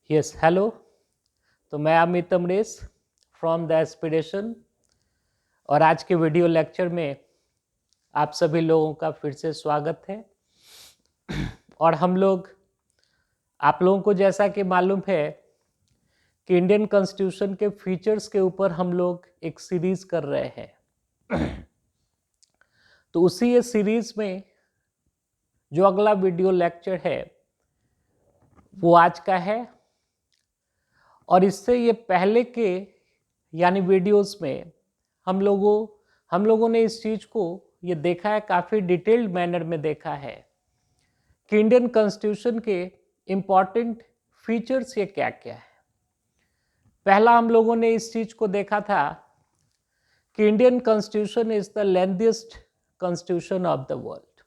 Yes hello. तो मैं Amit Amresh from the aspiration और आज के वीडियो लेक्चर में आप सभी लोगों का फिर से स्वागत है। और हम लोग आप लोगों को जैसा कि मालूम है कि इंडियन कॉन्स्टिट्यूशन के फीचर्स के ऊपर हम लोग एक सीरीज कर रहे हैं। तो उसी ये सीरीज में जो अगला वीडियो लेक्चर है वो आज का है। और इससे ये पहले के यानी वीडियोस में हम लोगों ने इस चीज को ये देखा है, काफी डिटेल्ड मैनर में देखा है कि इंडियन कॉन्स्टिट्यूशन के इम्पॉर्टेंट फीचर्स ये क्या क्या है। पहला हम लोगों ने इस चीज को देखा था कि Indian constitution is the lengthiest constitution of the world.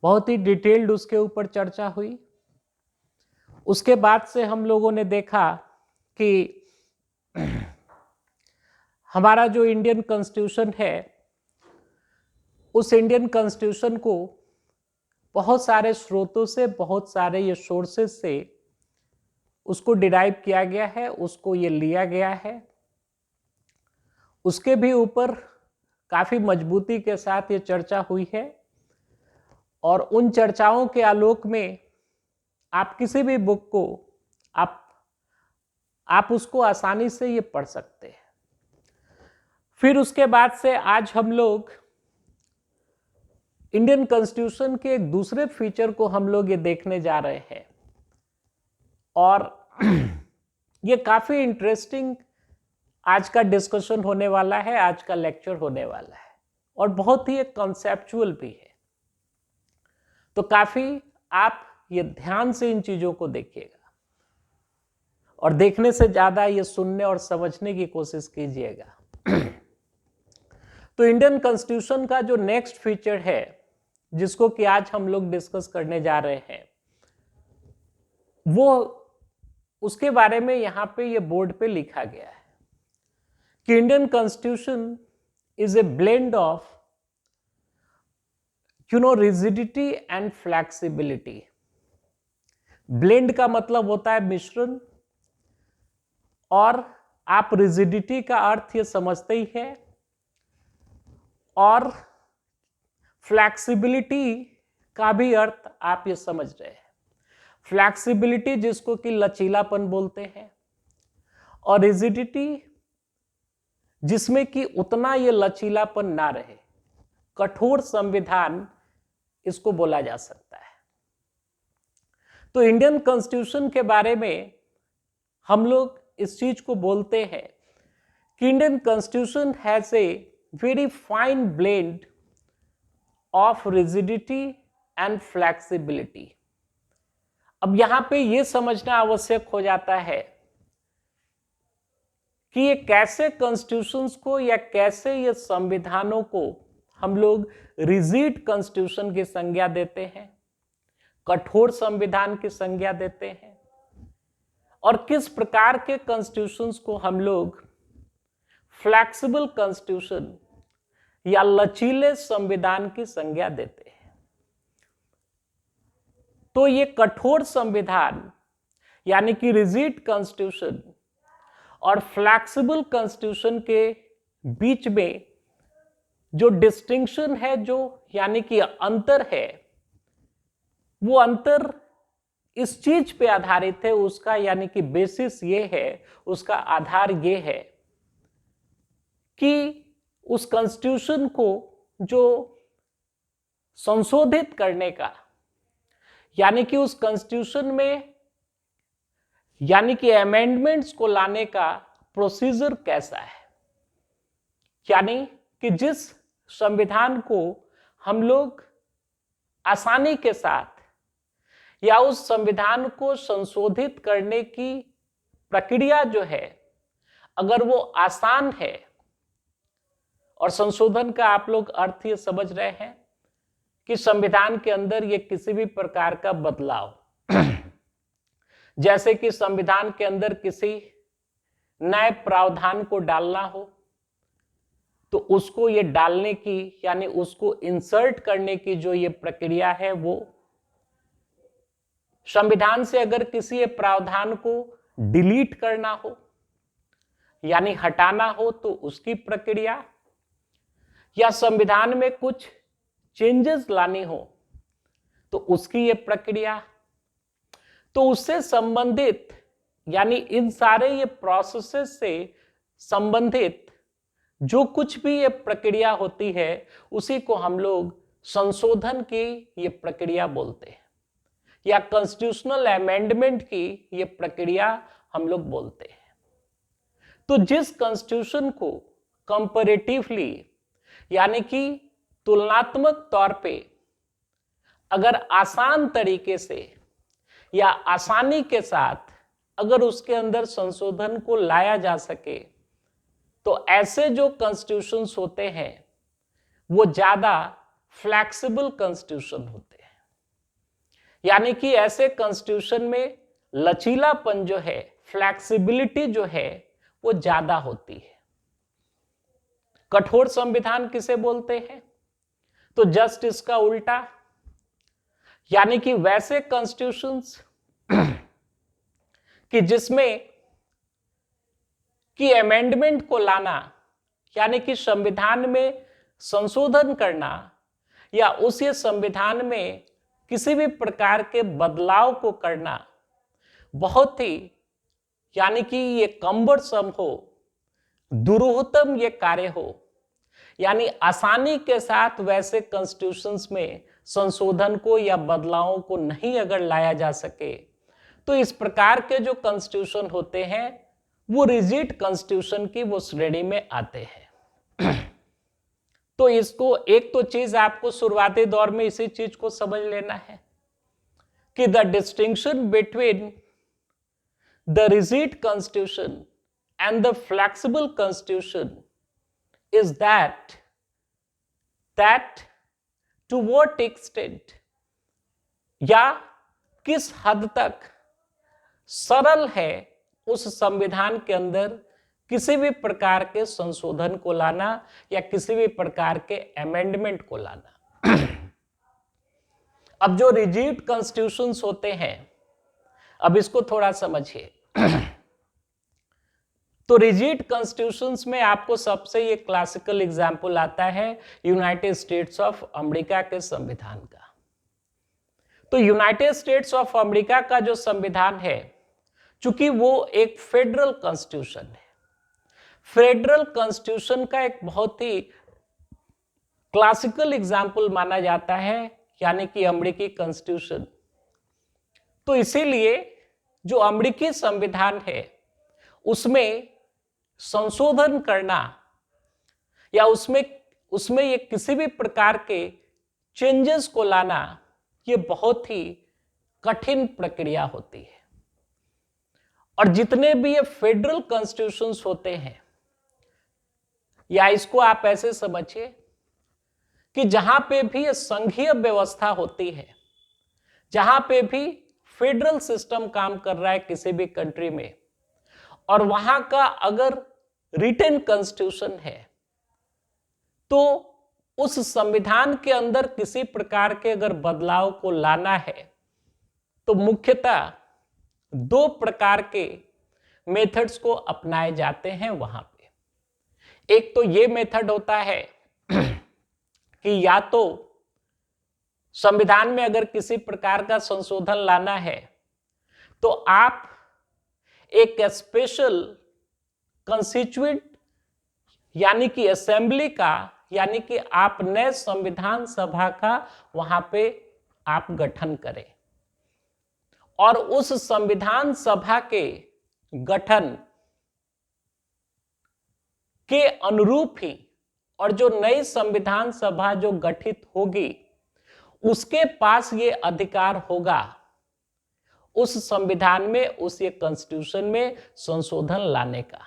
बहुत ही डिटेल्ड उसके ऊपर चर्चा हुई। उसके बाद से हम लोगों ने देखा कि हमारा जो इंडियन कॉन्स्टिट्यूशन है उस इंडियन कॉन्स्टिट्यूशन को बहुत सारे स्रोतों से, बहुत सारे ये सोर्सेस से उसको डिराइव किया गया है, उसको ये लिया गया है। उसके भी ऊपर काफी मजबूती के साथ ये चर्चा हुई है और उन चर्चाओं के आलोक में आप किसी भी बुक को आप उसको आसानी से ये पढ़ सकते हैं। फिर उसके बाद से आज हम लोग इंडियन कॉन्स्टिट्यूशन के एक दूसरे फीचर को हम लोग ये देखने जा रहे हैं और ये काफी इंटरेस्टिंग आज का डिस्कशन होने वाला है, आज का लेक्चर होने वाला है और बहुत ही एक कॉन्सेप्चुअल भी है। तो काफी आप ये ध्यान से इन चीजों को देखिएगा और देखने से ज्यादा ये सुनने और समझने की कोशिश कीजिएगा। तो इंडियन कॉन्स्टिट्यूशन का जो नेक्स्ट फीचर है जिसको कि आज हम लोग डिस्कस करने जा रहे हैं वो उसके बारे में यहां पे ये बोर्ड पे लिखा गया है कि Indian constitution is a blend of rigidity and flexibility. Blend का मतलब होता है मिश्रण और आप रिजिडिटी का अर्थ ये समझते ही है और फ्लैक्सिबिलिटी का भी अर्थ आप ये समझ रहे हैं। फ्लैक्सिबिलिटी जिसको कि लचीलापन बोलते हैं और रिजिडिटी जिसमें कि उतना ये लचीलापन ना रहे, कठोर संविधान इसको बोला जा सकता है। तो इंडियन कॉन्स्टिट्यूशन के बारे में हम लोग इस चीज को बोलते हैं कि Indian constitution has a very fine blend of rigidity and flexibility. अब यहां पे यह समझना आवश्यक हो जाता है कि ये कैसे कॉन्स्टिट्यूशंस को या कैसे ये संविधानों को हम लोग रिजिड कॉन्स्टिट्यूशन की संज्ञा देते हैं, कठोर संविधान की संज्ञा देते हैं और किस प्रकार के कॉन्स्टिट्यूशंस को हम लोग फ्लैक्सिबल कॉन्स्टिट्यूशन या लचीले संविधान की संज्ञा देते हैं। तो ये कठोर संविधान यानी कि रिजिड कॉन्स्टिट्यूशन और फ्लैक्सिबल कॉन्स्टिट्यूशन के बीच में जो डिस्टिंक्शन है, जो यानी कि अंतर है, वो अंतर इस चीज पे आधारित है, उसका यानी कि बेसिस ये है, उसका आधार ये है कि उस कॉन्स्टिट्यूशन को जो संशोधित करने का यानी कि उस कॉन्स्टिट्यूशन में यानी कि अमेंडमेंट्स को लाने का प्रोसीजर कैसा है। यानी कि जिस संविधान को हम लोग आसानी के साथ या उस संविधान को संशोधित करने की प्रक्रिया जो है अगर वो आसान है, और संशोधन का आप लोग अर्थ ये समझ रहे हैं कि संविधान के अंदर ये किसी भी प्रकार का बदलाव जैसे कि संविधान के अंदर किसी नए प्रावधान को डालना हो तो उसको ये डालने की यानी उसको इंसर्ट करने की जो ये प्रक्रिया है वो संविधान से अगर किसी प्रावधान को डिलीट करना हो यानी हटाना हो तो उसकी प्रक्रिया, या संविधान में कुछ चेंजेस लानी हो तो उसकी ये प्रक्रिया, तो उससे संबंधित यानी इन सारे ये प्रोसेसेस से संबंधित जो कुछ भी ये प्रक्रिया होती है उसी को हम लोग संशोधन की ये प्रक्रिया बोलते हैं, या कॉन्स्टिट्यूशनल अमेंडमेंट की ये प्रक्रिया हम लोग बोलते हैं। तो जिस कॉन्स्टिट्यूशन को कंपैरेटिवली यानी कि तुलनात्मक तौर पे अगर आसान तरीके से या आसानी के साथ अगर उसके अंदर संशोधन को लाया जा सके, तो ऐसे जो कॉन्स्टिट्यूशंस होते हैं वो ज्यादा फ्लैक्सिबल कॉन्स्टिट्यूशन होते हैं, यानी कि ऐसे कॉन्स्टिट्यूशन में लचीलापन जो है, फ्लैक्सिबिलिटी जो है वो ज्यादा होती है। कठोर संविधान किसे बोलते हैं? तो जस्ट इसका उल्टा, यानी कि वैसे कॉन्स्टिट्यूशंस कि जिसमें कि अमेंडमेंट को लाना यानी कि संविधान में संशोधन करना या उस संविधान में किसी भी प्रकार के बदलाव को करना बहुत ही यानी कि ये कम्बरसम हो, दुरूहतम ये कार्य हो, यानी आसानी के साथ वैसे कॉन्स्टिट्यूशंस में संशोधन को या बदलावों को नहीं अगर लाया जा सके, तो इस प्रकार के जो कॉन्स्टिट्यूशन होते हैं वो रिजिड कॉन्स्टिट्यूशन की वो श्रेणी में आते हैं। तो इसको एक तो चीज आपको शुरुआती दौर में इसी चीज को समझ लेना है कि the distinction between the rigid constitution and the flexible constitution is that to what extent या किस हद तक सरल है उस संविधान के अंदर किसी भी प्रकार के संशोधन को लाना या किसी भी प्रकार के अमेंडमेंट को लाना। अब जो रिजिड कॉन्स्टिट्यूशंस होते हैं, अब इसको थोड़ा समझिए। तो रिजिड कॉन्स्टिट्यूशंस में आपको सबसे ये क्लासिकल एग्जाम्पल आता है यूनाइटेड स्टेट्स ऑफ अमेरिका के संविधान का। तो यूनाइटेड स्टेट्स ऑफ अमेरिका का जो संविधान है, चूंकि वो एक फेडरल कॉन्स्टिट्यूशन है, फेडरल कॉन्स्टिट्यूशन का एक बहुत ही क्लासिकल एग्जाम्पल माना जाता है, यानी कि अमेरिकी कॉन्स्टिट्यूशन। तो इसीलिए जो अमेरिकी संविधान है उसमें संशोधन करना या उसमें ये किसी भी प्रकार के चेंजेस को लाना ये बहुत ही कठिन प्रक्रिया होती है। और जितने भी ये फेडरल कॉन्स्टिट्यूशंस होते हैं, या इसको आप ऐसे समझिए कि जहां पे भी ये संघीय व्यवस्था होती है, जहां पे भी फेडरल सिस्टम काम कर रहा है किसी भी कंट्री में, और वहां का अगर रिटन कॉन्स्टिट्यूशन है, तो उस संविधान के अंदर किसी प्रकार के अगर बदलाव को लाना है तो मुख्यतः दो प्रकार के मेथड्स को अपनाए जाते हैं वहां पे। एक तो ये मेथड होता है कि या तो संविधान में अगर किसी प्रकार का संशोधन लाना है तो आप एक स्पेशल कॉन्स्टिट्यूएंट यानी कि असेंबली का, यानी कि आप नए संविधान सभा का वहां पे आप गठन करें, और उस संविधान सभा के गठन के अनुरूप ही और जो नई संविधान सभा जो गठित होगी उसके पास ये अधिकार होगा उस संविधान में, उस ये कॉन्स्टिट्यूशन में संशोधन लाने का।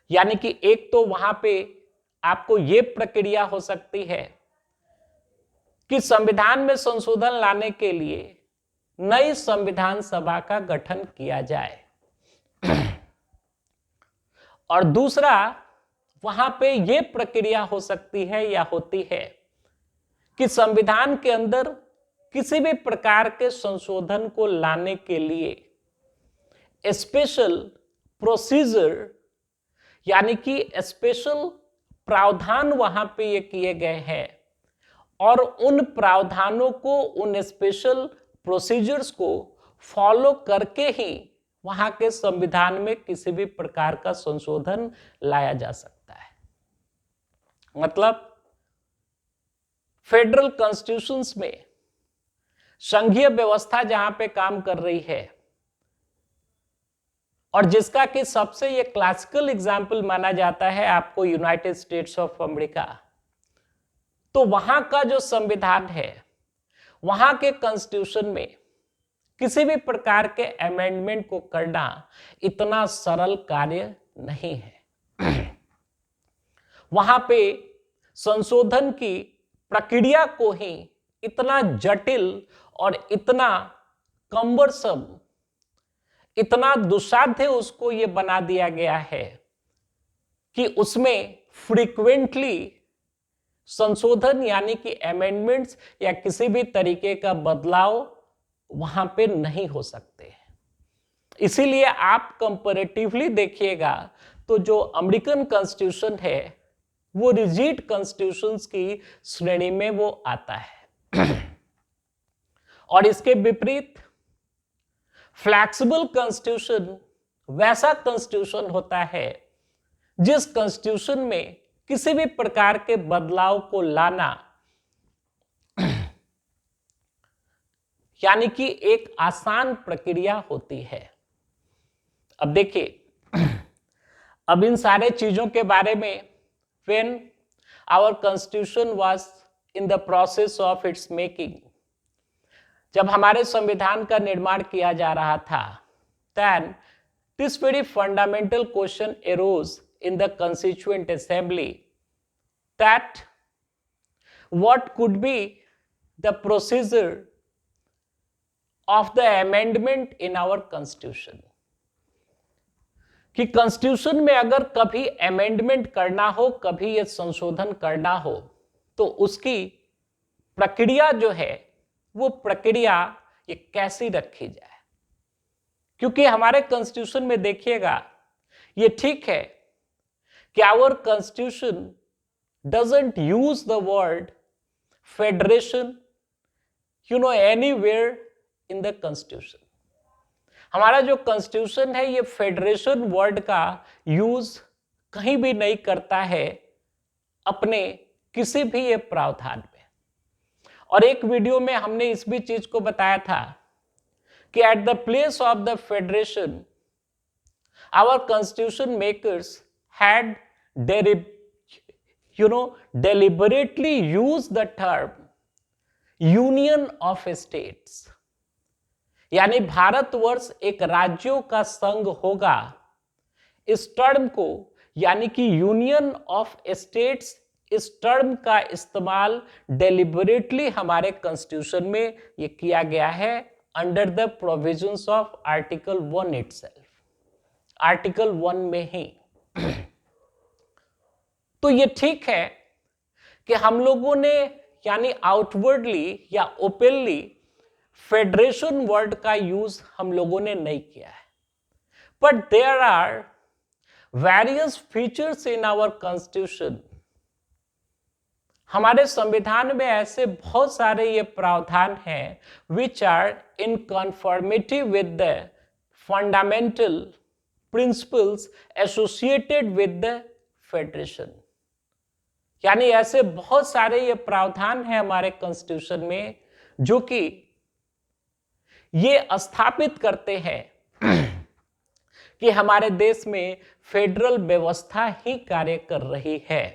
यानी कि एक तो वहां पे आपको ये प्रक्रिया हो सकती है कि संविधान में संशोधन लाने के लिए नई संविधान सभा का गठन किया जाए, और दूसरा वहां पे ये प्रक्रिया हो सकती है या होती है कि संविधान के अंदर किसी भी प्रकार के संशोधन को लाने के लिए स्पेशल प्रोसीजर यानी कि स्पेशल प्रावधान वहां पे ये किए गए हैं और उन प्रावधानों को, उन स्पेशल प्रोसीजर्स को फॉलो करके ही वहां के संविधान में किसी भी प्रकार का संशोधन लाया जा सकता है। मतलब फेडरल कॉन्स्टिट्यूशंस में संघीय व्यवस्था जहां पे काम कर रही है और जिसका कि सबसे ये क्लासिकल एग्जाम्पल माना जाता है आपको यूनाइटेड स्टेट्स ऑफ अमेरिका, तो वहां का जो संविधान है, वहां के कॉन्स्टिट्यूशन में किसी भी प्रकार के अमेंडमेंट को करना इतना सरल कार्य नहीं है। वहां पे संशोधन की प्रक्रिया को ही इतना जटिल और इतना कम्बरसम, इतना दुस्साध्य उसको ये बना दिया गया है कि उसमें फ्रीक्वेंटली संशोधन यानी कि अमेंडमेंट्स या किसी भी तरीके का बदलाव वहां पे नहीं हो सकते। इसीलिए आप कंपैरेटिवली देखिएगा तो जो अमेरिकन कॉन्स्टिट्यूशन है वो रिजिड कॉन्स्टिट्यूशंस की श्रेणी में वो आता है और इसके विपरीत फ्लैक्सिबल कॉन्स्टिट्यूशन वैसा कॉन्स्टिट्यूशन होता है जिस कॉन्स्टिट्यूशन में किसी भी प्रकार के बदलाव को लाना यानी कि एक आसान प्रक्रिया होती है। अब देखिए, अब इन सारे चीजों के बारे में when our constitution was in the process of its making, जब हमारे संविधान का निर्माण किया जा रहा था, then this very fundamental question arose in the Constituent Assembly that what could be the procedure of the amendment in our constitution, कि कॉन्स्टिट्यूशन में अगर कभी अमेंडमेंट करना हो, कभी ये संशोधन करना हो, तो उसकी प्रक्रिया जो है वो प्रक्रिया ये कैसी रखी जाए। क्योंकि हमारे कॉन्स्टिट्यूशन में देखिएगा, ये ठीक है कि our constitution doesn't use the word federation anywhere in the constitution. हमारा जो कॉन्स्टिट्यूशन है ये फेडरेशन वर्ड का यूज कहीं भी नहीं करता है अपने किसी भी ये प्रावधान में। और एक वीडियो में हमने इस भी चीज को बताया था कि at the place of the federation our constitution makers had deliberately used the term union of states, यानी भारतवर्ष एक राज्यों का संघ होगा, इस टर्म को यानी कि यूनियन ऑफ स्टेट्स, इस टर्म का इस्तेमाल डेलिबरेटली हमारे कॉन्स्टिट्यूशन में ये किया गया है under the provisions of article 1 itself, article 1 में ही। तो ये ठीक है कि हम लोगों ने यानी आउटवर्डली या ओपनली फेडरेशन वर्ड का यूज हम लोगों ने नहीं किया है, but there are various features in our constitution. हमारे संविधान में ऐसे बहुत सारे ये प्रावधान हैं which are in conformity with the fundamental principles associated with the federation, यानी ऐसे बहुत सारे ये प्रावधान हैं हमारे कॉन्स्टिट्यूशन में जो कि ये स्थापित करते हैं कि हमारे देश में फेडरल व्यवस्था ही कार्य कर रही है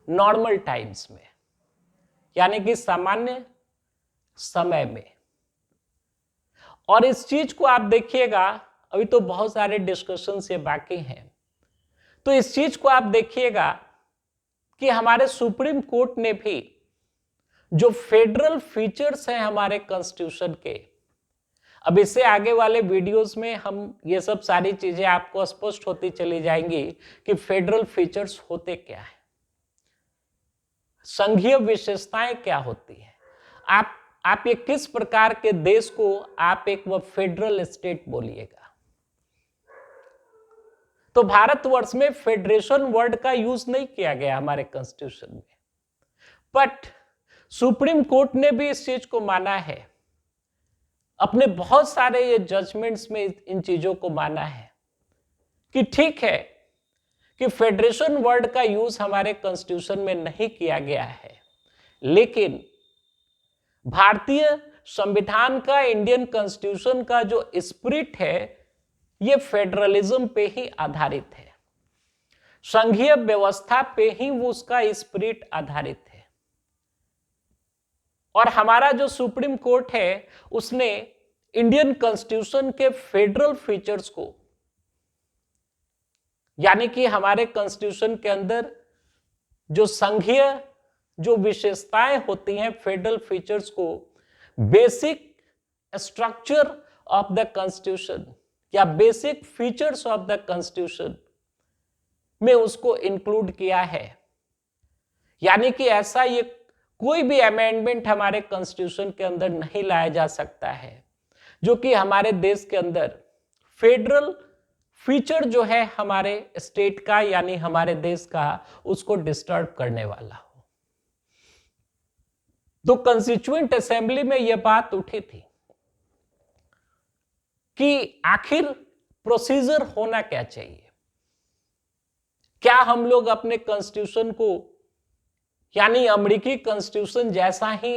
नॉर्मल टाइम्स में, यानी कि सामान्य समय में। और इस चीज को आप देखिएगा, अभी तो बहुत सारे डिस्कशंस ये बाकी हैं, तो इस चीज को आप देखिएगा कि हमारे सुप्रीम कोर्ट ने भी जो फेडरल फीचर्स हैं हमारे कॉन्स्टिट्यूशन के, अब इससे आगे वाले वीडियोस में हम ये सब सारी चीजें आपको स्पष्ट होती चली जाएंगी कि फेडरल फीचर्स होते क्या है, संघीय विशेषताएं क्या होती है। आप ये किस प्रकार के देश को आप एक वो फेडरल स्टेट बोलिएगा? तो भारतवर्ष में फेडरेशन वर्ड का यूज नहीं किया गया हमारे कॉन्स्टिट्यूशन में, बट सुप्रीम कोर्ट ने भी इस चीज को माना है, अपने बहुत सारे ये जजमेंट्स में इन चीजों को माना है कि ठीक है कि फेडरेशन वर्ड का यूज हमारे कॉन्स्टिट्यूशन में नहीं किया गया है, लेकिन भारतीय संविधान का, इंडियन कॉन्स्टिट्यूशन का जो स्पिरिट है ये फेडरलिज्म पे ही आधारित है, संघीय व्यवस्था पे ही वो उसका स्पिरिट आधारित है। और हमारा जो सुप्रीम कोर्ट है उसने इंडियन कॉन्स्टिट्यूशन के फेडरल फीचर्स को, यानी कि हमारे कॉन्स्टिट्यूशन के अंदर जो संघीय जो विशेषताएं होती हैं, फेडरल फीचर्स को basic structure of the constitution या basic features of the constitution में उसको इंक्लूड किया है। यानी कि ऐसा ये कोई भी अमेंडमेंट हमारे कॉन्स्टिट्यूशन के अंदर नहीं लाया जा सकता है जो कि हमारे देश के अंदर फेडरल फीचर जो है हमारे स्टेट का यानी हमारे देश का उसको डिस्टर्ब करने वाला हो। तो कॉन्स्टिट्यूएंट असेंबली में यह बात उठी थी कि आखिर प्रोसीजर होना क्या चाहिए। क्या हम लोग अपने कॉन्स्टिट्यूशन को यानी अमेरिकी कॉन्स्टिट्यूशन जैसा ही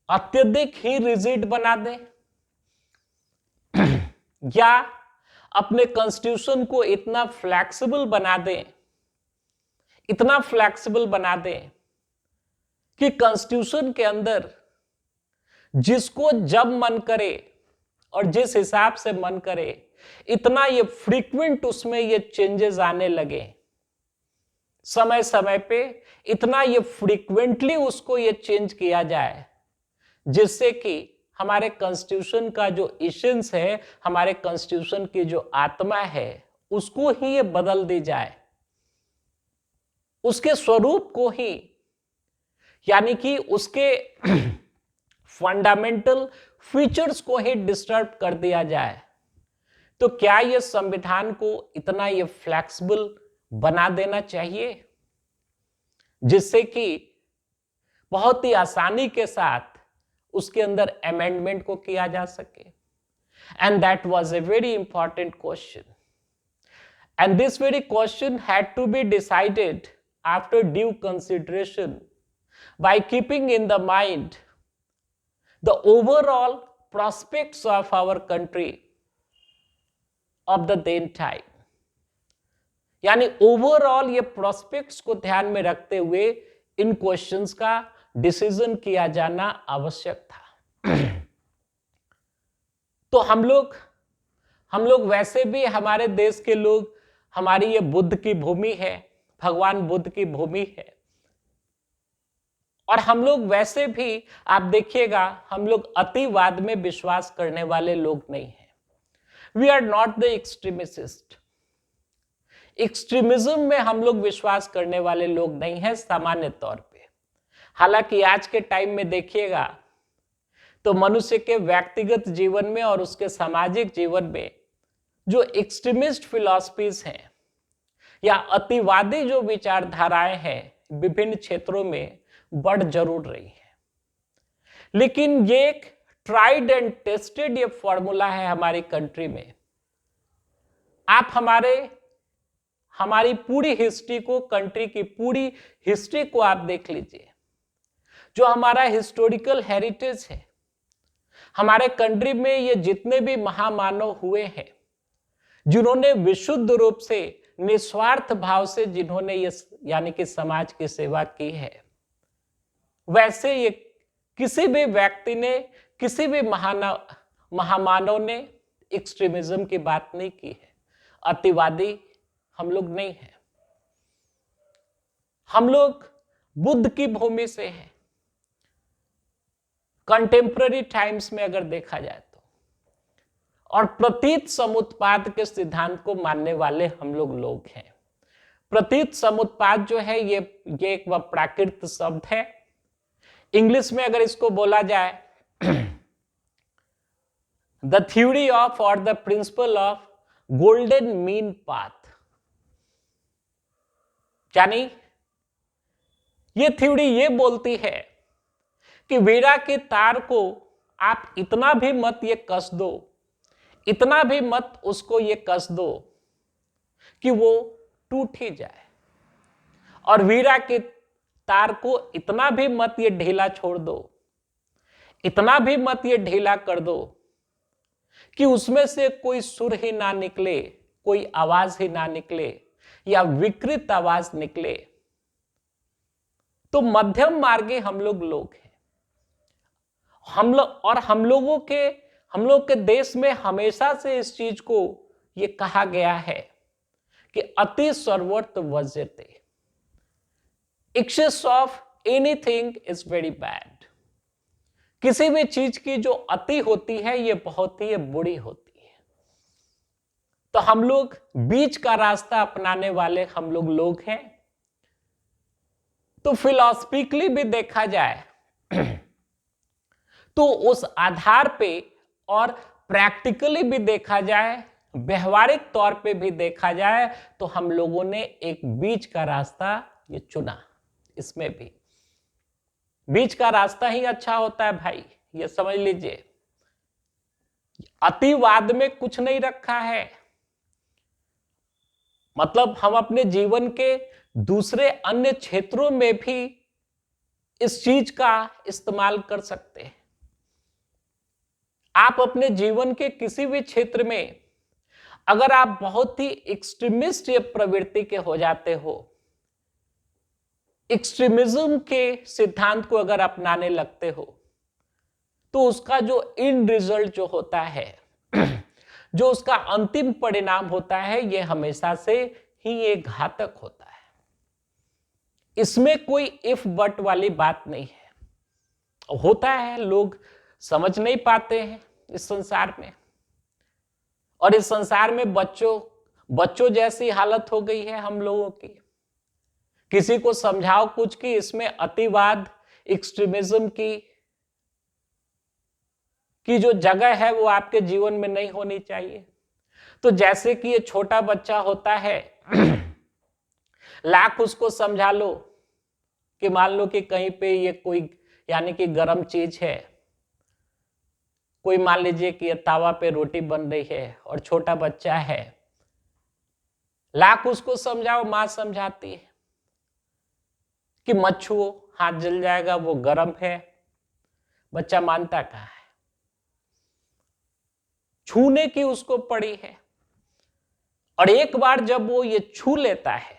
अत्यधिक ही रिजिड बना दें या अपने कॉन्स्टिट्यूशन को इतना फ्लेक्सिबल बना दें, इतना फ्लेक्सिबल बना दें कि कॉन्स्टिट्यूशन के अंदर जिसको जब मन करे और जिस हिसाब से मन करे इतना ये फ्रीक्वेंट उसमें ये चेंजेस आने लगे, समय समय पे इतना ये फ्रीक्वेंटली उसको ये चेंज किया जाए जिससे कि हमारे कॉन्स्टिट्यूशन का जो एसेंस है, हमारे कॉन्स्टिट्यूशन की जो आत्मा है उसको ही ये बदल दी जाए, उसके स्वरूप को ही यानी कि उसके फंडामेंटल फीचर्स को ही डिस्टर्ब कर दिया जाए। तो क्या यह संविधान को इतना ये फ्लेक्सिबल बना देना चाहिए जिससे कि बहुत ही आसानी के साथ उसके अंदर अमेंडमेंट को किया जा सके? And that was a very important question, and this very question had to be decided after due consideration by keeping in the mind the overall prospects of our country of the then time। यानी overall ये prospects को ध्यान में रखते हुए इन questions का decision किया जाना आवश्यक था। तो हम लोग वैसे भी हमारे देश के लोग, हमारी ये बुद्ध की भूमि है, भगवान बुद्ध की भूमि है, और हम लोग वैसे भी आप देखिएगा हम लोग अतिवाद में विश्वास करने वाले लोग नहीं हैं। We are not the extremist. Extremism में हम लोग विश्वास करने वाले लोग नहीं हैं सामान्य तौर पे। हालांकि आज के टाइम में देखिएगा तो मनुष्य के व्यक्तिगत जीवन में और उसके सामाजिक जीवन में जो एक्सट्रीमिस्ट फिलॉसफीज हैं या अतिवादी जो विचारधाराएं हैं विभिन्न क्षेत्रों में बढ़ जरूर रही है, लेकिन ये एक ट्राइड एंड टेस्टेड ये फॉर्मूला है हमारी कंट्री में। आप हमारी पूरी हिस्ट्री को, कंट्री की पूरी हिस्ट्री को आप देख लीजिए, जो हमारा हिस्टोरिकल हेरिटेज है, हमारे कंट्री में ये जितने भी महामानव हुए हैं जिन्होंने विशुद्ध रूप से निस्वार्थ भाव से जिन्होंने ये यानी कि समाज की सेवा की है, वैसे ये किसी भी व्यक्ति ने, किसी भी महामानव ने एक्सट्रीमिज्म की बात नहीं की है। अतिवादी हम लोग नहीं हैं, हम लोग बुद्ध की भूमि से हैं। कंटेम्पररी टाइम्स में अगर देखा जाए तो, और प्रतीत समुत्पाद के सिद्धांत को मानने वाले हम लोग हैं। प्रतीत समुत्पाद जो है ये एक प्राकृत शब्द है। इंग्लिश में अगर इसको बोला जाए, द थ्योरी ऑफ और the principle of golden mean path, यानी ये थ्योरी ये बोलती है कि वीणा के तार को आप इतना भी मत ये कस दो, इतना भी मत उसको ये कस दो कि वो टूट ही जाए, और वीणा के तार को इतना भी मत ये ढीला छोड़ दो, इतना भी मत ये ढीला कर दो कि उसमें से कोई सुर ही ना निकले, कोई आवाज ही ना निकले या विकृत आवाज निकले। तो मध्यम मार्गी हम लोग हैं। हम लोग के देश में हमेशा से इस चीज को ये कहा गया है कि अति सर्वत्र वर्ज्यते, excess of anything is very bad. किसी भी चीज की जो अति होती है ये बहुत ही बुरी होती है। तो हम लोग बीच का रास्ता अपनाने वाले हम लोग हैं। तो फिलॉसफिकली भी देखा जाए तो उस आधार पे और प्रैक्टिकली भी देखा जाए, व्यवहारिक तौर पे भी देखा जाए, तो हम लोगों ने एक बीच का रास्ता ये चुना। इसमें भी बीच का रास्ता ही अच्छा होता है भाई, ये समझ लीजिए। अतिवाद में कुछ नहीं रखा है। मतलब हम अपने जीवन के दूसरे अन्य क्षेत्रों में भी इस चीज का इस्तेमाल कर सकते हैं। आप अपने जीवन के किसी भी क्षेत्र में अगर आप बहुत ही एक्सट्रीमिस्ट या प्रवृत्ति के हो जाते हो, एक्सट्रीमिज्म के सिद्धांत को अगर अपनाने लगते हो, तो उसका जो इन रिजल्ट जो होता है, जो उसका अंतिम परिणाम होता है, यह हमेशा से ही एक घातक होता है। इसमें कोई इफ बट वाली बात नहीं है। होता है, लोग समझ नहीं पाते हैं इस संसार में, और इस संसार में बच्चों जैसी हालत हो गई है हम लोगों की। किसी को समझाओ कुछ कि इसमें अतिवाद, एक्सट्रीमिज्म की जो जगह है वो आपके जीवन में नहीं होनी चाहिए। तो जैसे कि ये छोटा बच्चा होता है, लाख उसको समझा लो कि मान लो कि कहीं पे ये कोई यानी कि गर्म चीज है, कोई मान लीजिए कि ये तावा पे रोटी बन रही है और छोटा बच्चा है, लाख उसको समझाओ, मां समझाती है कि मत छुओ, हाथ जल जाएगा, वो गर्म है। बच्चा मानता कहां है? छूने की उसको पड़ी है। और एक बार जब वो ये छू लेता है,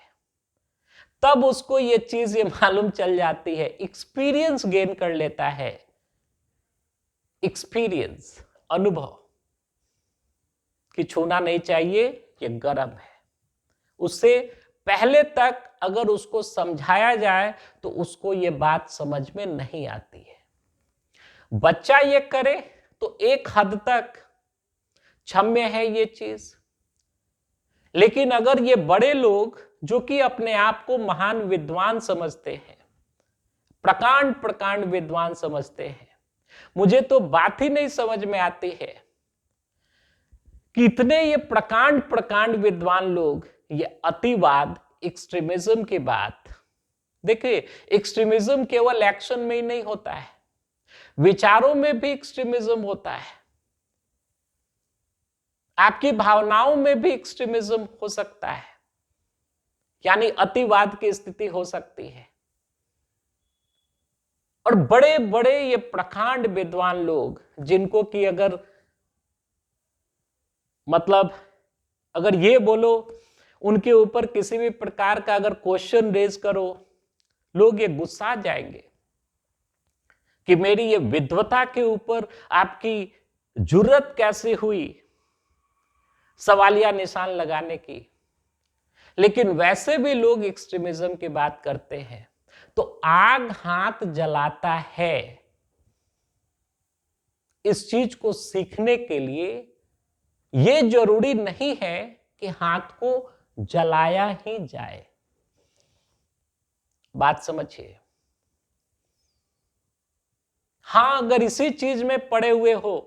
तब उसको ये चीज ये मालूम चल जाती है, एक्सपीरियंस गेन कर लेता है, एक्सपीरियंस, अनुभव, कि छूना नहीं चाहिए, ये गर्म है। उससे पहले तक अगर उसको समझाया जाए तो उसको ये बात समझ में नहीं आती है। बच्चा ये करे तो एक हद तक क्षम्य है ये चीज, लेकिन अगर ये बड़े लोग जो कि अपने आप को महान विद्वान समझते हैं, प्रकांड प्रकांड विद्वान समझते हैं, मुझे तो बात ही नहीं समझ में आती है कितने ये प्रकांड प्रकांड विद्वान लोग ये अतिवाद, एक्सट्रीमिज्म की बात। देखिए, एक्सट्रीमिज्म केवल एक्शन में ही नहीं होता है, विचारों में भी एक्सट्रीमिज्म होता है, आपकी भावनाओं में भी एक्सट्रीमिज्म हो सकता है, यानी अतिवाद की स्थिति हो सकती है। और बड़े बड़े ये प्रकांड विद्वान लोग, जिनको कि अगर मतलब अगर ये बोलो उनके ऊपर किसी भी प्रकार का अगर क्वेश्चन रेज करो, लोग ये गुस्सा जाएंगे कि मेरी ये विद्वता के ऊपर आपकी जुर्रत कैसे हुई सवालिया निशान लगाने की। लेकिन वैसे भी लोग एक्सट्रीमिज्म की बात करते हैं तो आग हाथ जलाता है। इस चीज को सीखने के लिए यह जरूरी नहीं है कि हाथ को जलाया ही जाए। बात समझिए। हाँ, अगर इसी चीज में पड़े हुए हो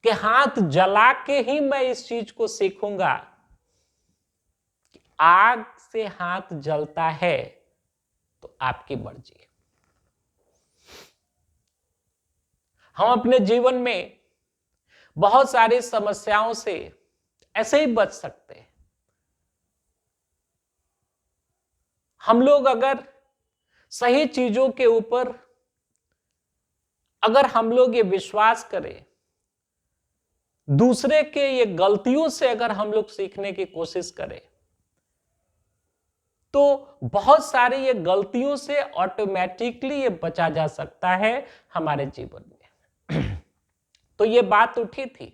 कि हाथ जला के ही मैं इस चीज को सीखूंगा, आग से हाथ जलता है तो आपकी मर्जी। हम अपने जीवन में बहुत सारी समस्याओं से ऐसे ही बच सकते हैं। हम लोग अगर सही चीजों के ऊपर अगर हम लोग ये विश्वास करें, दूसरे के ये गलतियों से अगर हम लोग सीखने की कोशिश करें, तो बहुत सारी ये गलतियों से ऑटोमेटिकली ये बचा जा सकता है हमारे जीवन में। तो ये बात उठी थी,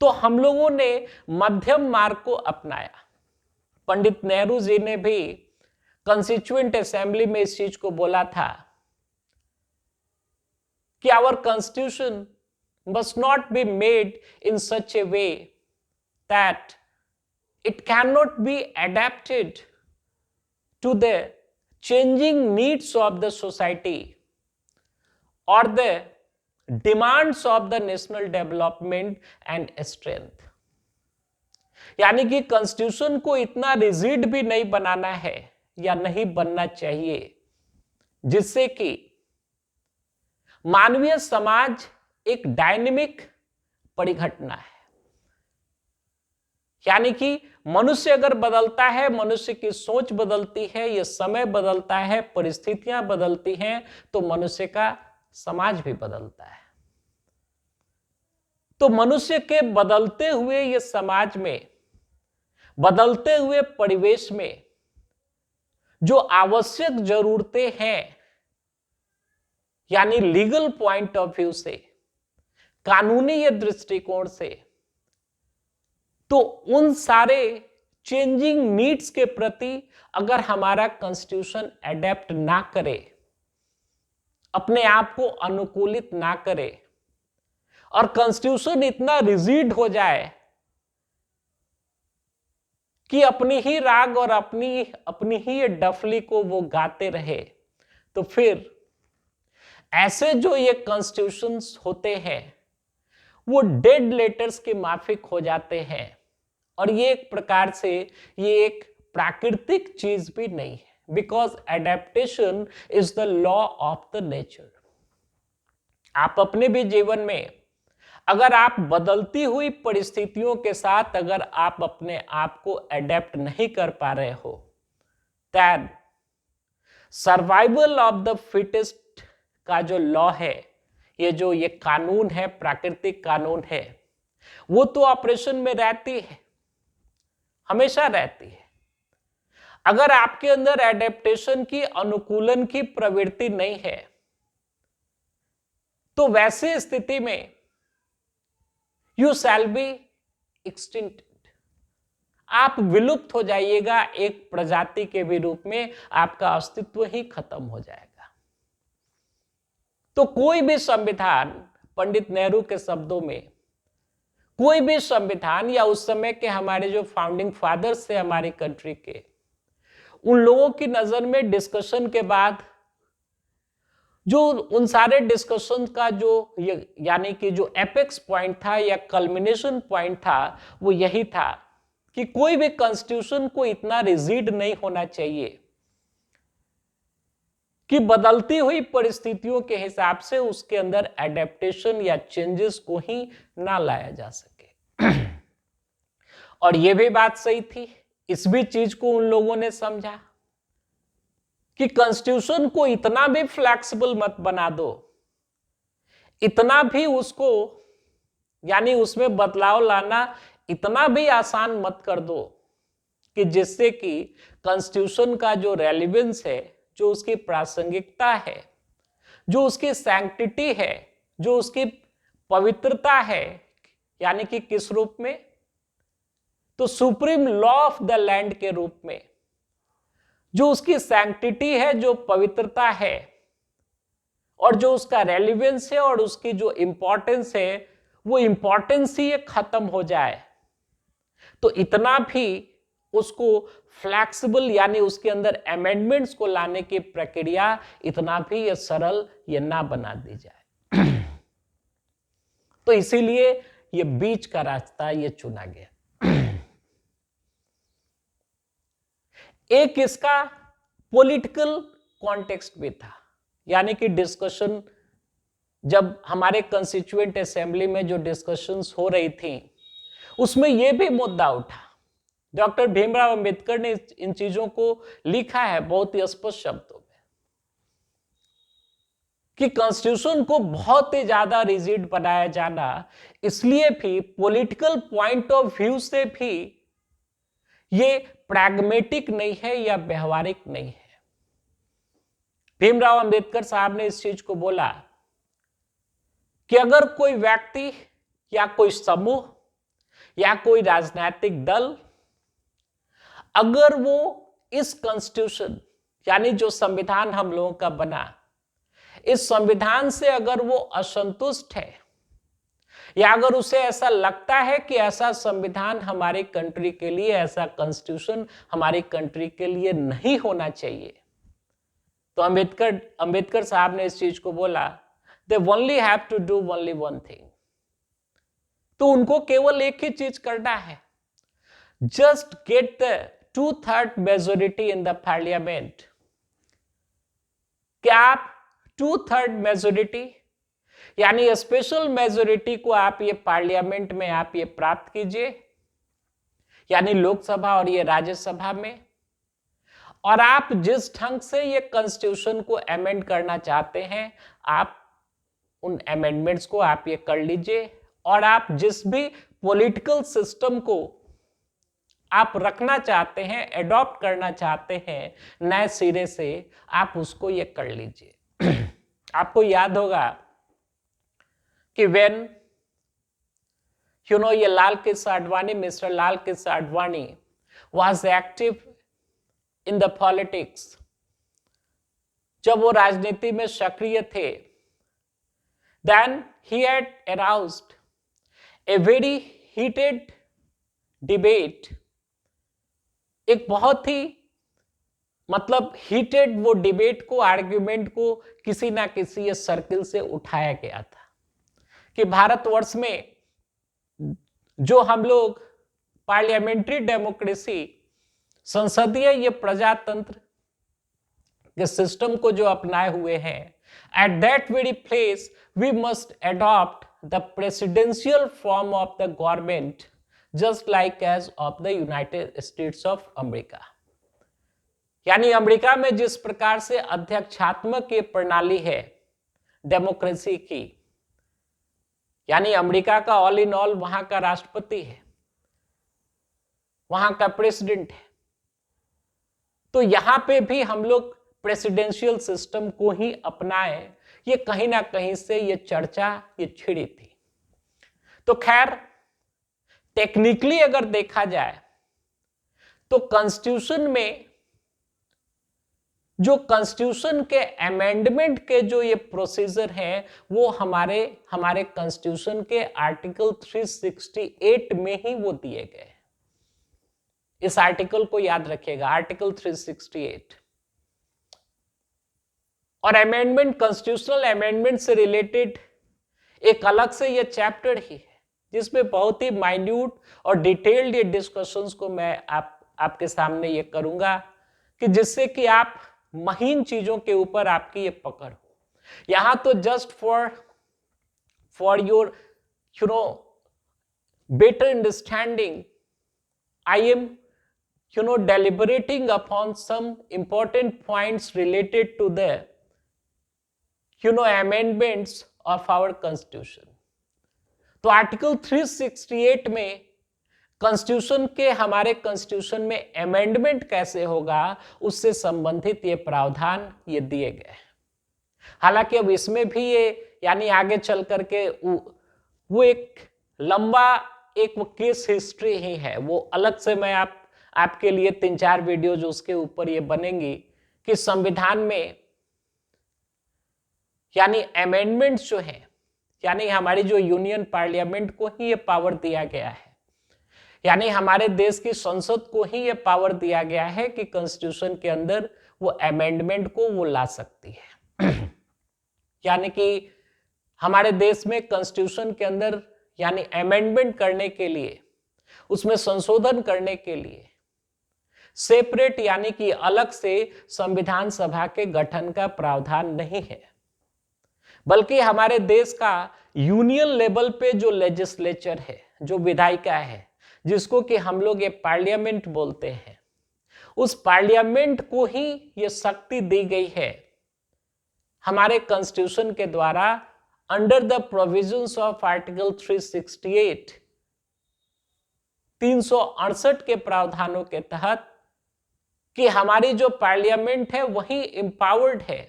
तो हम लोगों ने मध्यम मार्ग को अपनाया। पंडित नेहरू जी ने भी कॉन्स्टिट्यूएंट असेंबली में इस चीज को बोला था कि our constitution must not be made in such a way that it cannot be adapted to the changing needs of the society or the demands of the national development and strength। यानी कि constitution को इतना rigid भी नहीं बनाना है या नहीं बनना चाहिए जिससे कि मानवीय समाज एक डायनेमिक परिघटना है। यानी कि मनुष्य अगर बदलता है, मनुष्य की सोच बदलती है, यह समय बदलता है, परिस्थितियां बदलती हैं, तो मनुष्य का समाज भी बदलता है। तो मनुष्य के बदलते हुए ये समाज में, बदलते हुए परिवेश में जो आवश्यक जरूरतें हैं, यानी लीगल पॉइंट ऑफ व्यू से, कानूनी दृष्टिकोण से, तो उन सारे चेंजिंग नीड्स के प्रति अगर हमारा कॉन्स्टिट्यूशन एडेप्ट ना करे, अपने आप को अनुकूलित ना करे, और कॉन्स्टिट्यूशन इतना रिजिड हो जाए कि अपनी ही राग और अपनी ही डफली को वो गाते रहे, तो फिर ऐसे जो ये कॉन्स्टिट्यूशंस होते हैं वो डेड लेटर्स के माफिक हो जाते हैं। और ये एक प्रकार से ये एक प्राकृतिक चीज भी नहीं है, because adaptation is the law of the nature. आप अपने भी जीवन में अगर आप बदलती हुई परिस्थितियों के साथ अगर आप अपने आप को एडेप्ट नहीं कर पा रहे हो, then survival of the fittest का जो लॉ है, ये कानून है, प्राकृतिक कानून है, वो तो ऑपरेशन में रहती है, हमेशा रहती है। अगर आपके अंदर एडेप्टेशन की, अनुकूलन की प्रवृत्ति नहीं है, तो वैसी स्थिति में यू शैल बी एक्सटिंक्टेड, आप विलुप्त हो जाइएगा, एक प्रजाति के भी रूप में आपका अस्तित्व ही खत्म हो जाएगा। तो कोई भी संविधान, पंडित नेहरू के शब्दों में, कोई भी संविधान या उस समय के हमारे जो फाउंडिंग फादर्स थे हमारी कंट्री के, उन लोगों की नजर में डिस्कशन के बाद जो उन सारे डिस्कशन का जो यानी कि जो एपेक्स पॉइंट था या कल्मिनेशन पॉइंट था, वो यही था कि कोई भी कॉन्स्टिट्यूशन को इतना रिजिड नहीं होना चाहिए कि बदलती हुई परिस्थितियों के हिसाब से उसके अंदर एडेप्टेशन या चेंजेस को ही ना लाया जा सके। और यह भी बात सही थी, इस भी चीज को उन लोगों ने समझा कि कॉन्स्टिट्यूशन को इतना भी फ्लेक्सिबल मत बना दो, इतना भी उसको यानी उसमें बदलाव लाना इतना भी आसान मत कर दो कि जिससे कि कॉन्स्टिट्यूशन का जो रेलेवेंस है, जो उसकी प्रासंगिकता है, जो उसकी सैंक्टिटी है, जो उसकी पवित्रता है, यानी कि किस रूप में, तो supreme law of the land के रूप में, जो उसकी सैंक्टिटी है, जो पवित्रता है, और जो उसका रेलेवेंस है और उसकी जो इंपॉर्टेंस है, वो इंपॉर्टेंस ही खत्म हो जाए, तो इतना भी उसको फ्लैक्सिबल यानी उसके अंदर अमेंडमेंट्स को लाने की प्रक्रिया इतना भी ये सरल ये ना बना दी जाए। तो इसीलिए ये बीच का रास्ता ये चुना गया। एक इसका पॉलिटिकल कॉन्टेक्स्ट भी था, यानी कि डिस्कशन जब हमारे कंस्टिट्यूएंट असेंबली में जो डिस्कशंस हो रही थी उसमें यह भी मुद्दा उठा। डॉक्टर भीमराव अंबेडकर ने इन चीजों को लिखा है बहुत ही स्पष्ट शब्दों में कि कॉन्स्टिट्यूशन को बहुत ही ज्यादा रिजिड बनाया जाना इसलिए भी पॉलिटिकल पॉइंट ऑफ व्यू से भी ये प्रैग्मेटिक नहीं है या व्यवहारिक नहीं है। भीमराव अंबेडकर साहब ने इस चीज को बोला कि अगर कोई व्यक्ति या कोई समूह या कोई राजनीतिक दल अगर वो इस कॉन्स्टिट्यूशन यानी जो संविधान हम लोगों का बना, इस संविधान से अगर वो असंतुष्ट है या अगर उसे ऐसा लगता है कि ऐसा संविधान हमारी कंट्री के लिए, ऐसा कॉन्स्टिट्यूशन हमारी कंट्री के लिए नहीं होना चाहिए, तो अंबेडकर साहब ने इस चीज को बोला they only have to do only one thing. तो उनको केवल एक ही चीज करना है, just get the 2/3 majority in the parliament. क्या आप 2/3 मेजोरिटी यानी स्पेशल मेजोरिटी को आप ये पार्लियामेंट में आप ये प्राप्त कीजिए, यानी लोकसभा और ये राज्यसभा में, और आप जिस ढंग से ये कॉन्स्टिट्यूशन को अमेंड करना चाहते हैं आप उन अमेंडमेंट्स को आप ये कर लीजिए, और आप जिस भी पॉलिटिकल सिस्टम को आप रखना चाहते हैं, एडॉप्ट करना चाहते हैं नए सिरे से, आप उसको ये कर लीजिए। आपको याद होगा कि व्हेन ये Lal Krishna Advani, mister Lal Krishna Advani was active in the politics, जब वो राजनीति में सक्रिय थे, then he had aroused a very heated debate, एक बहुत ही मतलब हीटेड वो डिबेट को, आर्ग्यूमेंट को किसी ना किसी सर्किल से उठाया गया था कि भारतवर्ष में जो हम लोग पार्लियामेंट्री डेमोक्रेसी, संसदीय ये प्रजातंत्र के सिस्टम को जो अपनाए हुए हैं, at that very place we must adopt the presidential form of the government just like as of the United States of America. यानी अमेरिका में जिस प्रकार से अध्यक्षात्मक ये प्रणाली है डेमोक्रेसी की, यानी अमेरिका का ऑल इन ऑल वहां का राष्ट्रपति है, वहां का प्रेसिडेंट है, तो यहां पे भी हम लोग प्रेसिडेंशियल सिस्टम को ही अपनाए, ये कहीं ना कहीं से ये चर्चा ये छिड़ी थी। तो खैर टेक्निकली अगर देखा जाए तो कॉन्स्टिट्यूशन में जो कॉन्स्टिट्यूशन के अमेंडमेंट के जो ये प्रोसीजर हैं वो हमारे कॉन्स्टिट्यूशन के आर्टिकल 368 में ही वो दिए गए। इस आर्टिकल को याद रखिएगा, आर्टिकल 368। और अमेंडमेंट, कॉन्स्टिट्यूशनल अमेंडमेंट से रिलेटेड एक अलग से ये चैप्टर ही है जिसमें बहुत ही माइन्यूट और डिटेल्ड ये डिस्कशंस को मैं आपके सामने ये करूंगा कि जिससे कि आप महीन चीजों के ऊपर आपकी ये पकड़ हो। यहां तो just for your better understanding I am deliberating upon some important points related to the amendments of our constitution। तो आर्टिकल 368 में कॉन्स्टिट्यूशन के, हमारे कॉन्स्टिट्यूशन में अमेंडमेंट कैसे होगा उससे संबंधित ये प्रावधान ये दिए गए। हालांकि अब इसमें भी ये यानी आगे चल करके वो एक लंबा एक केस हिस्ट्री ही है, वो अलग से मैं आपके लिए 3-4 वीडियो जो उसके ऊपर ये बनेंगी कि संविधान में यानी अमेंडमेंट्स जो है, यानी हमारी जो यूनियन पार्लियामेंट को ही ये पावर दिया गया है, यानी हमारे देश की संसद को ही यह पावर दिया गया है कि कॉन्स्टिट्यूशन के अंदर वो अमेंडमेंट को वो ला सकती है। यानी कि हमारे देश में कॉन्स्टिट्यूशन के अंदर यानी अमेंडमेंट करने के लिए, उसमें संशोधन करने के लिए सेपरेट यानी कि अलग से संविधान सभा के गठन का प्रावधान नहीं है, बल्कि हमारे देश का यूनियन लेवल पे जो लेजिस्लेचर है, जो विधायिका है, जिसको कि हम लोग ये पार्लियामेंट बोलते हैं, उस पार्लियामेंट को ही ये शक्ति दी गई है हमारे कॉन्स्टिट्यूशन के द्वारा under the provisions of article 368 368 के प्रावधानों के तहत कि हमारी जो पार्लियामेंट है वही एम्पावर्ड है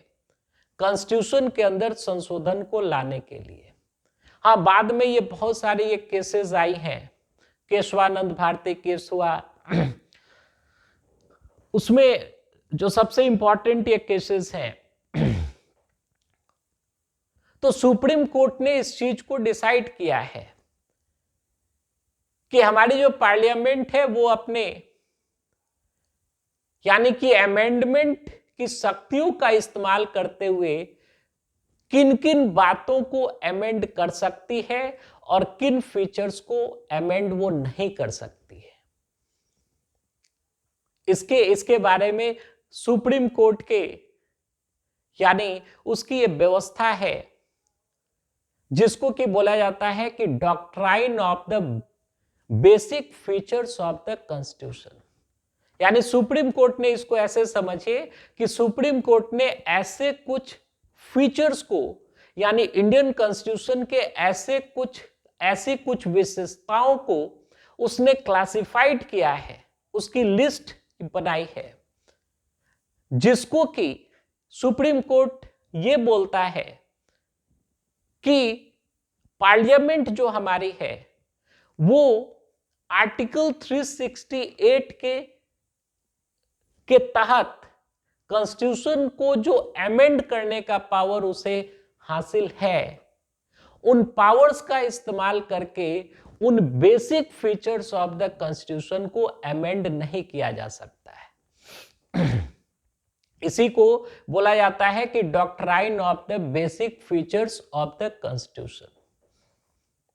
कॉन्स्टिट्यूशन के अंदर संशोधन को लाने के लिए। हाँ, बाद में ये बहुत सारी ये केसेस आई हैं, केशवानंद भारती केस हुआ, उसमें जो सबसे इंपॉर्टेंट ये केसेस हैं, तो सुप्रीम कोर्ट ने इस चीज को डिसाइड किया है कि हमारी जो पार्लियामेंट है वो अपने यानी कि अमेंडमेंट की शक्तियों का इस्तेमाल करते हुए किन किन बातों को अमेंड कर सकती है और किन फीचर्स को अमेंड वो नहीं कर सकती है। इसके बारे में सुप्रीम कोर्ट के यानी उसकी ये व्यवस्था है जिसको कि बोला जाता है कि doctrine of the basic features of the constitution. यानी सुप्रीम कोर्ट ने इसको ऐसे समझिए कि सुप्रीम कोर्ट ने ऐसे कुछ फीचर्स को यानी इंडियन कॉन्स्टिट्यूशन के ऐसी कुछ विशेषताओं को उसने क्लासिफाइड किया है, उसकी लिस्ट बनाई है, जिसको कि सुप्रीम कोर्ट ये बोलता है कि पार्लियामेंट जो हमारी है वो आर्टिकल 368 के तहत कॉन्स्टिट्यूशन को जो अमेंड करने का पावर उसे हासिल है, उन पावर्स का इस्तेमाल करके उन basic features of the constitution को अमेंड नहीं किया जा सकता है। इसी को बोला जाता है कि doctrine of the basic features of the constitution.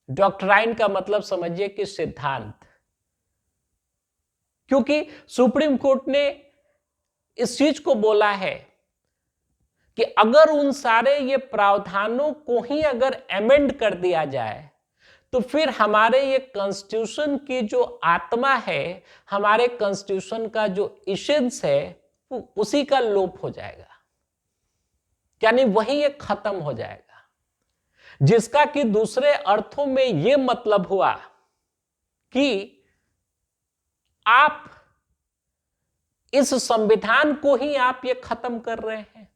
Doctrine का मतलब समझिए कि सिद्धांत, क्योंकि सुप्रीम कोर्ट ने इस चीज को बोला है कि अगर उन सारे ये प्रावधानों को ही अगर अमेंड कर दिया जाए तो फिर हमारे ये कॉन्स्टिट्यूशन की जो आत्मा है, हमारे कॉन्स्टिट्यूशन का जो इसेंस है, उसी का लोप हो जाएगा, यानी वही ये खत्म हो जाएगा। जिसका कि दूसरे अर्थों में यह मतलब हुआ कि आप इस संविधान को ही आप ये खत्म कर रहे हैं।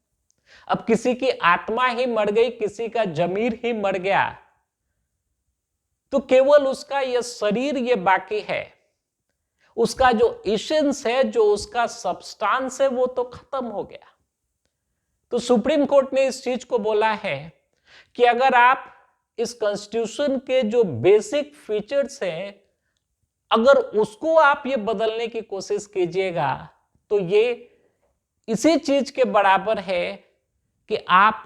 अब किसी की आत्मा ही मर गई, किसी का जमीर ही मर गया, तो केवल उसका ये शरीर ये बाकी है, उसका जो इसेंस है, जो उसका सब्सटेंस है, वो तो खत्म हो गया। तो सुप्रीम कोर्ट ने इस चीज को बोला है कि अगर आप इस कॉन्स्टिट्यूशन के जो बेसिक फीचर्स हैं, अगर उसको आप ये बदलने की कोशिश कीजिएगा तो ये इसी चीज के बराबर है कि आप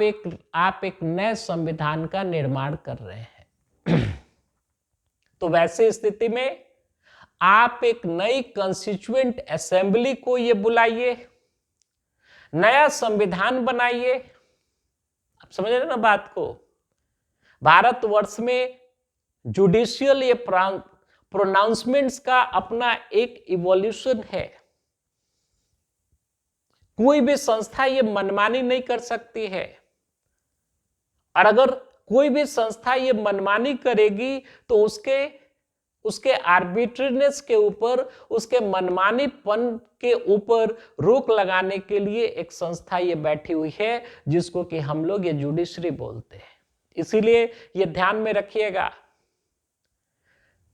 एक नए संविधान का निर्माण कर रहे हैं। तो वैसी स्थिति में आप एक नई कॉन्स्टिट्यूएंट असेंबली को ये बुलाइए, नया संविधान बनाइए। आप समझ रहे ना बात को। भारतवर्ष में जुडिशियल ये प्रोनाउंसमेंट्स का अपना एक इवोल्यूशन है। कोई भी संस्था ये मनमानी नहीं कर सकती है, और अगर कोई भी संस्था ये मनमानी करेगी तो उसके आर्बिट्रीनेस के ऊपर, उसके मनमानीपन के ऊपर रोक लगाने के लिए एक संस्था ये बैठी हुई है, जिसको कि हम लोग ये जुडिशरी बोलते हैं। इसीलिए ये ध्यान में रखिएगा,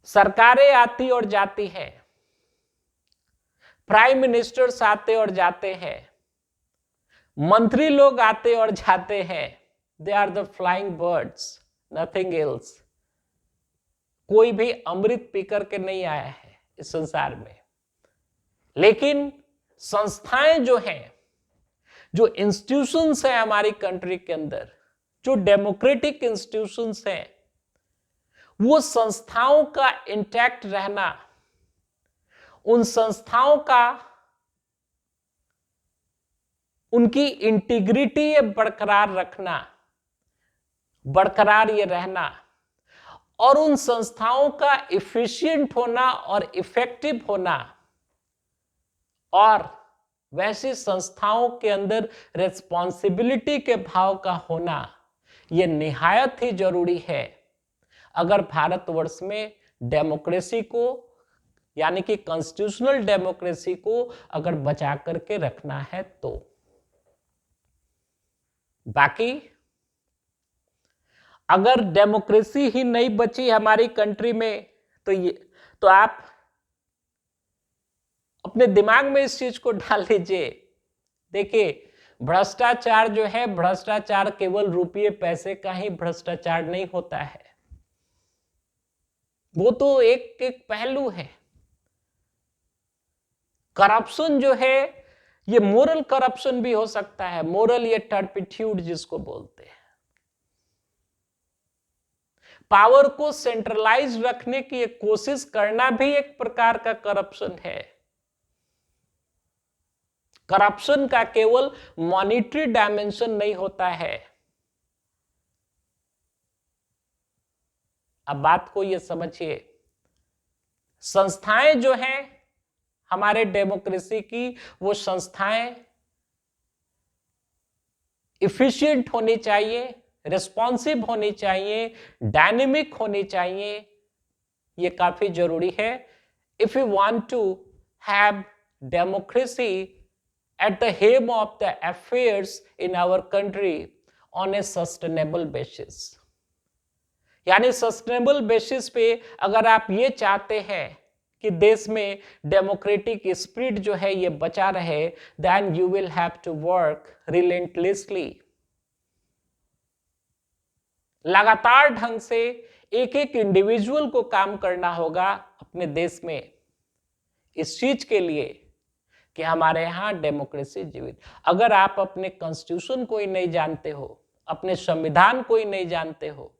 सरकारें आती और जाती हैं, प्राइम मिनिस्टर्स आते और जाते हैं, मंत्री लोग आते और जाते हैं। They are the flying birds, nothing else. कोई भी अमृत पी करके नहीं आया है इस संसार में, लेकिन संस्थाएं जो हैं, जो इंस्टीट्यूशंस हैं हमारी कंट्री के अंदर, जो डेमोक्रेटिक इंस्टीट्यूशंस हैं, वो संस्थाओं का इंटैक्ट रहना, उन संस्थाओं का उनकी इंटीग्रिटी बरकरार रखना, बरकरार ये रहना, और उन संस्थाओं का इफिशिएंट होना और इफेक्टिव होना, और वैसी संस्थाओं के अंदर रिस्पॉन्सिबिलिटी के भाव का होना, यह निहायत ही जरूरी है अगर भारतवर्ष में डेमोक्रेसी को, यानी कि कॉन्स्टिट्यूशनल डेमोक्रेसी को अगर बचा करके रखना है तो। बाकी अगर डेमोक्रेसी ही नहीं बची हमारी कंट्री में तो आप अपने दिमाग में इस चीज को डाल लीजिए। देखिए, भ्रष्टाचार जो है, भ्रष्टाचार केवल रुपये पैसे का ही भ्रष्टाचार नहीं होता है, वो तो एक एक पहलू है। करप्शन जो है, ये मोरल करप्शन भी हो सकता है, मोरल या टर्पिट्यूड जिसको बोलते हैं। पावर को सेंट्रलाइज रखने की एक कोशिश करना भी एक प्रकार का करप्शन है। करप्शन का केवल मॉनिटरी डायमेंशन नहीं होता है। अब बात को ये समझिए, संस्थाएं जो हैं हमारे डेमोक्रेसी की, वो संस्थाएं इफिशिएंट होनी चाहिए, रिस्पॉन्सिव होनी चाहिए, डायनेमिक होनी चाहिए, ये काफी जरूरी है if you want to have democracy at the helm of the affairs in our country on a sustainable basis। यानी सस्टेनेबल बेसिस पे अगर आप ये चाहते हैं कि देश में डेमोक्रेटिक स्पिरिट जो है ये बचा रहे, then you will have to work relentlessly। लगातार ढंग से एक एक इंडिविजुअल को काम करना होगा अपने देश में इस चीज के लिए कि हमारे यहां डेमोक्रेसी जीवित। अगर आप अपने कॉन्स्टिट्यूशन को ही नहीं जानते हो, अपने संविधान को ही नहीं जानते हो,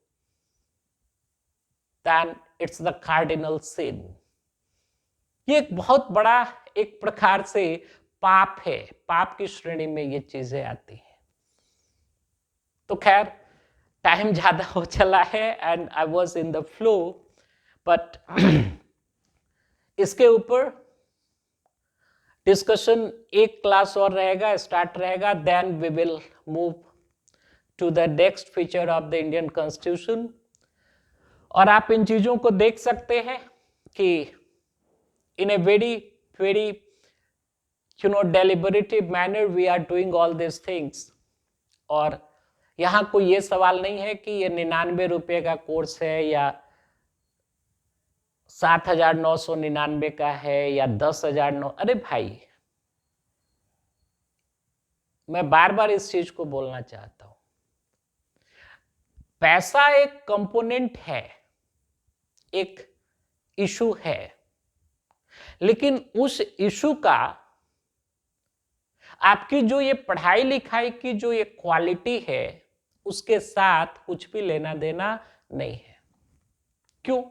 then it's the cardinal sin। ये एक बहुत बड़ा एक प्रकार से पाप है, पाप की श्रेणी में ये चीजें आती हैं। तो खैर, टाइम ज्यादा हो चला है and I was in the flow, but इसके ऊपर डिस्कशन एक क्लास और रहेगा, स्टार्ट रहेगा, then we will move to the next feature of the Indian constitution. और आप इन चीजों को देख सकते हैं कि in a very very deliberative manner we are doing all this things. और यहां कोई ये सवाल नहीं है कि ये 99 रुपये का कोर्स है या 7,999 का है या 10,009। अरे भाई, मैं बार बार इस चीज को बोलना चाहता हूं, पैसा एक कंपोनेंट है, एक इशू है, लेकिन उस इशू का आपकी जो ये पढ़ाई लिखाई की जो ये क्वालिटी है, उसके साथ कुछ भी लेना देना नहीं है। क्यों?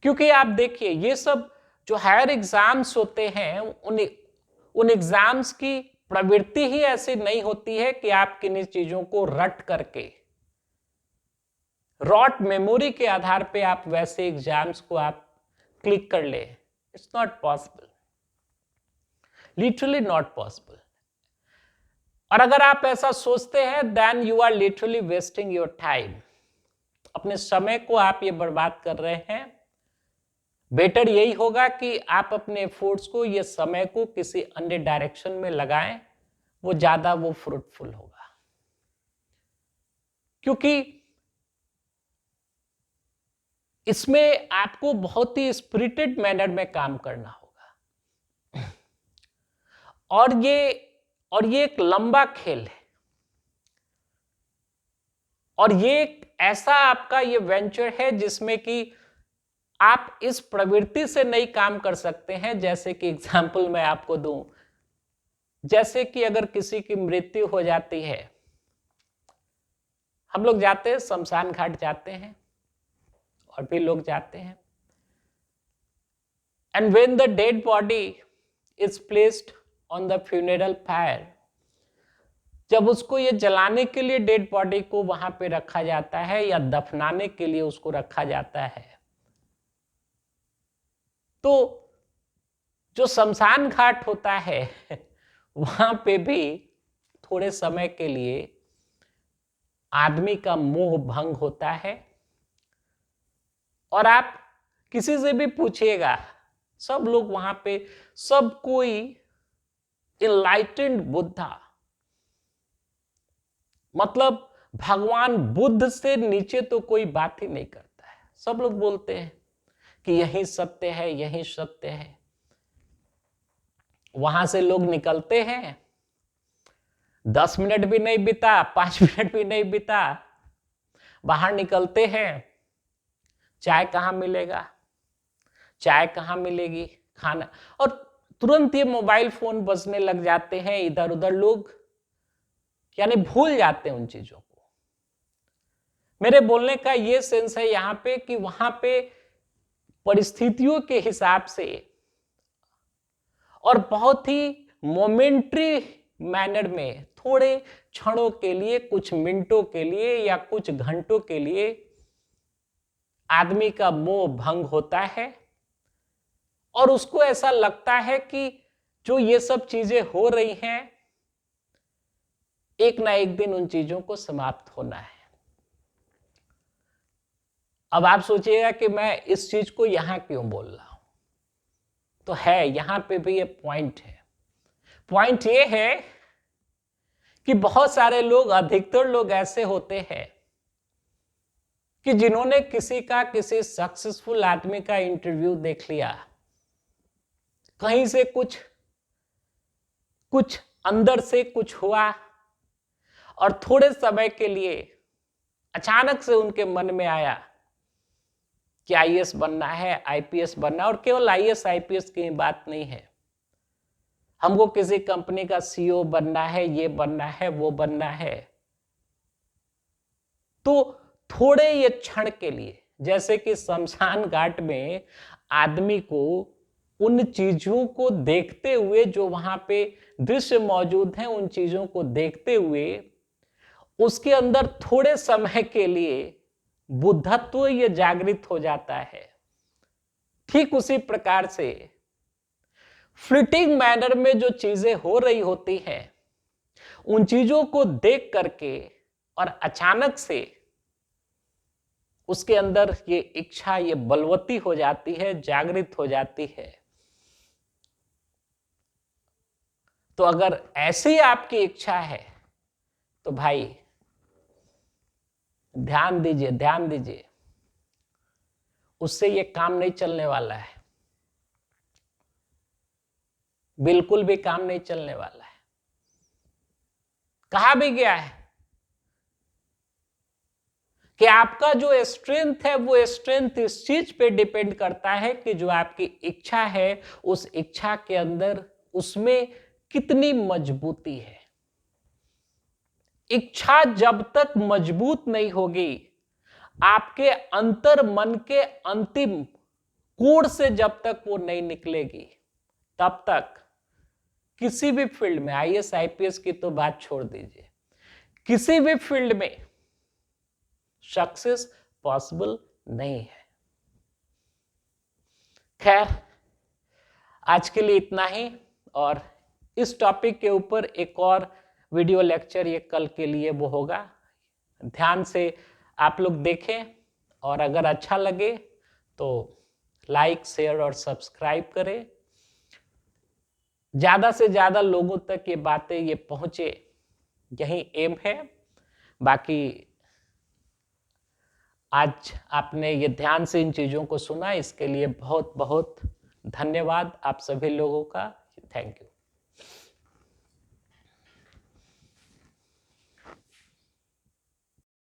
क्योंकि आप देखिए, ये सब जो हायर एग्जाम्स होते हैं, उन एग्जाम्स की प्रवृत्ति ही ऐसी नहीं होती है कि आप किन्हीं चीजों को रट करके, रॉट मेमोरी के आधार पे आप वैसे एग्जाम्स को आप क्लिक कर ले। It's not possible, literally not possible. और अगर आप ऐसा सोचते हैं, then you are literally wasting your time. अपने समय को आप ये बर्बाद कर रहे हैं। बेटर यही होगा कि आप अपने एफर्ट्स को, ये समय को किसी अन्य डायरेक्शन में लगाएं, वो ज्यादा वो फ्रूटफुल होगा। क्योंकि इसमें आपको बहुत ही स्पिरिटेड मैनर में काम करना होगा। और ये एक लंबा खेल है, और ये एक ऐसा आपका ये वेंचर है जिसमें कि आप इस प्रवृत्ति से नहीं काम कर सकते हैं। जैसे कि एग्जाम्पल मैं आपको दूं, जैसे कि अगर किसी की मृत्यु हो जाती है, हम लोग जाते हैं शमशान घाट जाते हैं और भी लोग जाते हैं, and when the dead body is placed on the funeral fire, जब उसको ये जलाने के लिए डेड बॉडी को वहां पे रखा जाता है या दफनाने के लिए उसको रखा जाता है, तो जो शमशान घाट होता है वहां पे भी थोड़े समय के लिए आदमी का मोह भंग होता है। और आप किसी से भी पूछिएगा, सब लोग वहां पे, सब कोई इनलाइटेंड बुद्धा, मतलब भगवान बुद्ध से नीचे तो कोई बात ही नहीं करता है। सब लोग बोलते हैं कि यही सत्य है, यही सत्य है। वहां से लोग निकलते हैं, 10 मिनट भी नहीं बीता, 5 मिनट भी नहीं बीता, बाहर निकलते हैं, चाय कहां मिलेगा, चाय कहां मिलेगी, खाना, और तुरंत ये मोबाइल फोन बजने लग जाते हैं। इधर उधर लोग यानी भूल जाते हैं उन चीजों को। मेरे बोलने का ये सेंस है यहां पे कि वहां पे परिस्थितियों के हिसाब से और बहुत ही मोमेंट्री मैनर में, थोड़े क्षणों के लिए, कुछ मिनटों के लिए या कुछ घंटों के लिए आदमी का मोह भंग होता है और उसको ऐसा लगता है कि जो ये सब चीजें हो रही हैं, एक ना एक दिन उन चीजों को समाप्त होना है। अब आप सोचिएगा कि मैं इस चीज को यहां क्यों बोल रहा हूं, तो है यहां पे भी ये पॉइंट है। पॉइंट ये है कि बहुत सारे लोग, अधिकतर लोग ऐसे होते हैं कि जिन्होंने किसी सक्सेसफुल आदमी का इंटरव्यू देख लिया, कहीं से कुछ अंदर से कुछ हुआ और थोड़े समय के लिए अचानक से उनके मन में आया कि आईएएस बनना है, आईपीएस बनना, और केवल आईएएस आईपीएस की बात नहीं है, हमको किसी कंपनी का सीईओ बनना है, ये बनना है, वो बनना है। तो थोड़े ये क्षण के लिए, जैसे कि शमशान घाट में आदमी को उन चीजों को देखते हुए, जो वहां पे दृश्य मौजूद हैं, उन चीजों को देखते हुए उसके अंदर थोड़े समय के लिए बुद्धत्व ये जागृत हो जाता है। ठीक उसी प्रकार से फ्लिटिंग मैनर में जो चीजें हो रही होती हैं, उन चीजों को देख करके और अचानक से उसके अंदर ये इच्छा ये बलवती हो जाती है, जागृत हो जाती है। तो अगर ऐसी आपकी इच्छा है तो भाई ध्यान दीजिए, ध्यान दीजिए, उससे ये काम नहीं चलने वाला है, बिल्कुल भी काम नहीं चलने वाला है। कहा भी गया है कि आपका जो स्ट्रेंथ है, वो स्ट्रेंथ इस चीज पे डिपेंड करता है कि जो आपकी इच्छा है, उस इच्छा के अंदर उसमें कितनी मजबूती है। इच्छा जब तक मजबूत नहीं होगी, आपके अंतर मन के अंतिम कोण से जब तक वो नहीं निकलेगी, तब तक किसी भी फील्ड में, आईएएस आईपीएस की तो बात छोड़ दीजिए, किसी भी फील्ड में सक्सेस पॉसिबल नहीं है। खैर, आज के लिए इतना ही, और इस टॉपिक के ऊपर एक और वीडियो लेक्चर ये कल के लिए वो होगा। ध्यान से आप लोग देखें, और अगर अच्छा लगे तो लाइक, शेयर और सब्सक्राइब करें। ज्यादा से ज्यादा लोगों तक ये बातें ये पहुंचे, यही एम है। बाकी आज आपने ये ध्यान से इन चीजों को सुना, इसके लिए बहुत बहुत धन्यवाद आप सभी लोगों का। Thank you.